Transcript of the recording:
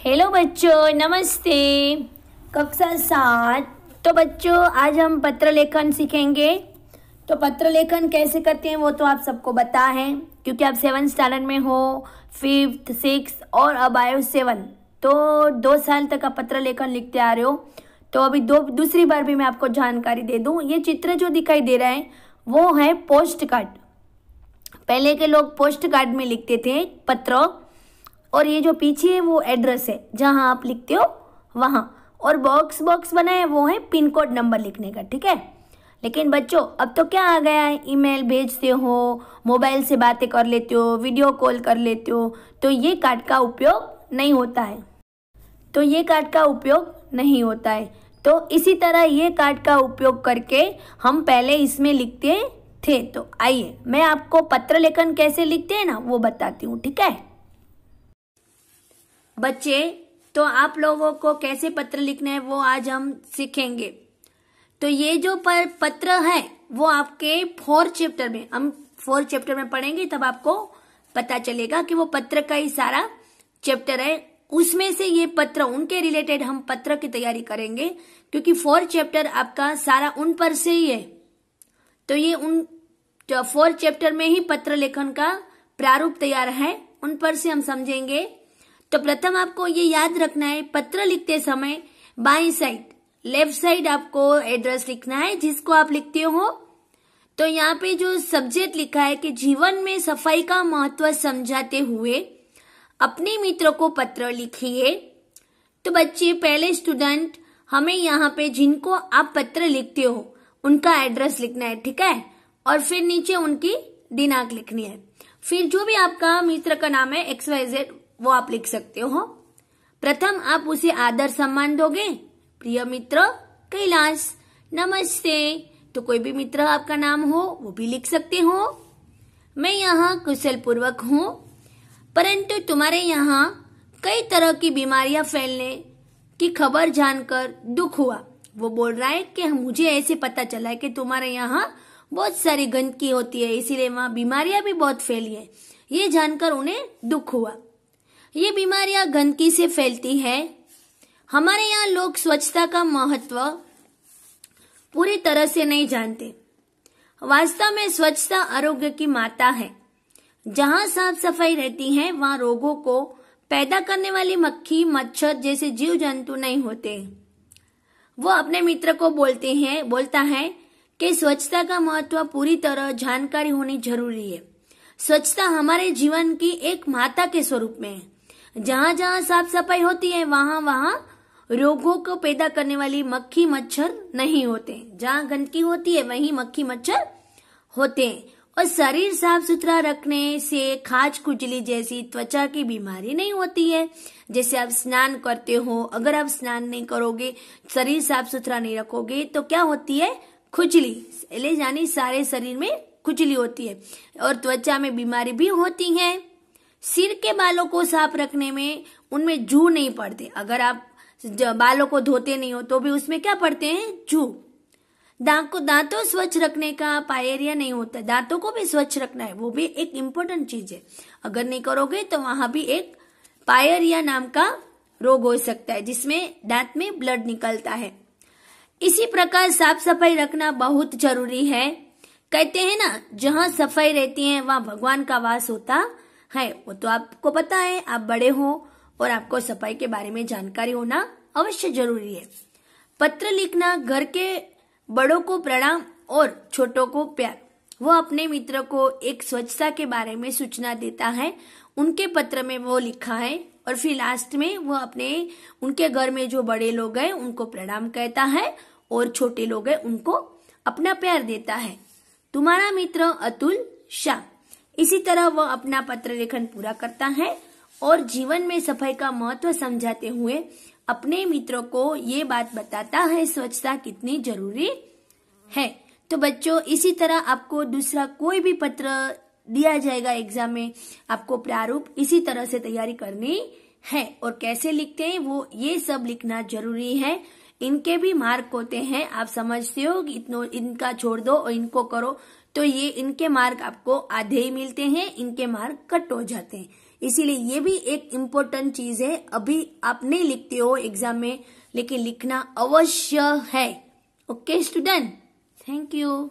Hello बच्चों, नमस्ते। कक्षा 7। तो बच्चों आज हम पत्र लेखन सीखेंगे। तो पत्र लेखन कैसे करते हैं वो तो आप सबको पता है, क्योंकि आप 7th स्टैंडर्ड में हो, 5th 6th और अब आए हो 7। तो 2 साल तक आप पत्र लेखन लिखते आ रहे हो। तो अभी दूसरी बार भी मैं आपको जानकारी दे दूं। ये चित्र जो दिखाई दे रहा है वो है पोस्ट कार्ड। पहले के लोग पोस्ट कार्ड में लिखते थे पत्र, और ये जो पीछे है वो एड्रेस है जहां आप लिखते हो वहां, और बॉक्स बनाए वो है पिन कोड नंबर लिखने का, ठीक है। लेकिन बच्चों अब तो क्या आ गया है, ईमेल भेजते हो, मोबाइल से बातें कर लेते हो, वीडियो कॉल कर लेते हो, तो ये कार्ड का उपयोग नहीं होता है। तो इसी तरह ये कार्ड का उपयोग करके हम पहले इसमें लिखते थे। तो आइए मैं आपको पत्र लेखन कैसे लिखते हैं ना वो बताती हूँ, ठीक है बच्चे। तो आप लोगों को कैसे पत्र लिखना है वो आज हम सीखेंगे। तो ये जो पत्र है वो आपके 4th चैप्टर में, हम 4th चैप्टर में पढ़ेंगे, तब आपको पता चलेगा कि वो पत्र का ही सारा चैप्टर है। उसमें से ये पत्र, उनके रिलेटेड हम पत्र की तैयारी करेंगे, क्योंकि 4th चैप्टर आपका सारा उन पर से ही है। तो ये उन 4th चैप्टर में ही पत्र लेखन का प्रारूप तैयार है, उन पर से हम समझेंगे। तो प्रथम आपको ये याद रखना है, पत्र लिखते समय बाईं साइड, लेफ्ट साइड आपको एड्रेस लिखना है जिसको आप लिखते हो। तो यहाँ पे जो सब्जेक्ट लिखा है कि जीवन में सफाई का महत्व समझाते हुए अपने मित्र को पत्र लिखिए। तो बच्चे पहले स्टूडेंट, हमें यहाँ पे जिनको आप पत्र लिखते हो उनका एड्रेस लिखना है, ठीक है, और फिर नीचे उनकी दिनांक लिखनी है। फिर जो भी आपका मित्र का नाम है XYZ वो आप लिख सकते हो। प्रथम आप उसे आदर सम्मान दोगे, प्रिय मित्र कैलाश, नमस्ते। तो कोई भी मित्र आपका नाम हो वो भी लिख सकते हो। मैं यहाँ कुशल पूर्वक हूँ, परंतु तुम्हारे यहाँ कई तरह की बीमारियां फैलने की खबर जानकर दुख हुआ। वो बोल रहा है कि मुझे ऐसे पता चला है कि तुम्हारे यहाँ बहुत सारी गंदगी होती है, इसीलिए वहां बीमारियां भी बहुत फैली है। ये जानकर उन्हें दुख हुआ। ये बीमारियां गंदगी से फैलती है। हमारे यहाँ लोग स्वच्छता का महत्व पूरी तरह से नहीं जानते। वास्तव में स्वच्छता आरोग्य की माता है। जहां साफ सफाई रहती है वहां रोगों को पैदा करने वाली मक्खी, मच्छर जैसे जीव जंतु नहीं होते। वो अपने मित्र को बोलता है कि स्वच्छता का महत्व पूरी तरह जानकारी होनी जरूरी है। स्वच्छता हमारे जीवन की एक माता के स्वरूप में है। जहां जहां साफ सफाई होती है वहां वहां रोगों को पैदा करने वाली मक्खी मच्छर नहीं होते। जहां गंदगी होती है वहीं मक्खी मच्छर होते हैं। और शरीर साफ सुथरा रखने से खाज खुजली जैसी त्वचा की बीमारी नहीं होती है। जैसे आप स्नान करते हो, अगर आप स्नान नहीं करोगे, शरीर साफ सुथरा नहीं रखोगे तो क्या होती है, खुजली, यानी सारे शरीर में खुजली होती है और त्वचा में बीमारी भी होती है। सिर के बालों को साफ रखने में उनमें जू नहीं पड़ते। अगर आप बालों को धोते नहीं हो तो भी उसमें क्या पड़ते हैं, जू। दांतों स्वच्छ रखने का पायरिया नहीं होता, दांतों को भी स्वच्छ रखना है, वो भी एक इम्पोर्टेंट चीज है। अगर नहीं करोगे तो वहां भी एक पायरिया नाम का रोग हो सकता है जिसमें दांत में ब्लड निकलता है। इसी प्रकार साफ सफाई रखना बहुत जरूरी है। कहते हैं ना, जहां सफाई रहती है वहां भगवान का वास होता है। वो तो आपको पता है, आप बड़े हो और आपको सफाई के बारे में जानकारी होना अवश्य जरूरी है। पत्र लिखना, घर के बड़ों को प्रणाम और छोटों को प्यार। वो अपने मित्र को एक स्वच्छता के बारे में सूचना देता है, उनके पत्र में वो लिखा है, और फिर लास्ट में वो उनके घर में जो बड़े लोग हैं उनको प्रणाम कहता है और छोटे लोग हैं उनको अपना प्यार देता है। तुम्हारा मित्र अतुल शाह। इसी तरह वह अपना पत्र लेखन पूरा करता है और जीवन में सफाई का महत्व समझाते हुए अपने मित्रों को ये बात बताता है स्वच्छता कितनी जरूरी है। तो बच्चों इसी तरह आपको दूसरा कोई भी पत्र दिया जाएगा एग्जाम में, आपको प्रारूप इसी तरह से तैयारी करनी है। और कैसे लिखते हैं वो ये सब लिखना जरूरी है। इनके भी मार्क होते हैं, आप समझते हो, इनका छोड़ दो और इनको करो तो ये इनके मार्क आपको आधे ही मिलते हैं, इनके मार्क कट हो जाते हैं। इसीलिए ये भी एक इम्पोर्टेंट चीज है। अभी आप नहीं लिखते हो एग्जाम में, लेकिन लिखना अवश्य है। Okay student, thank you.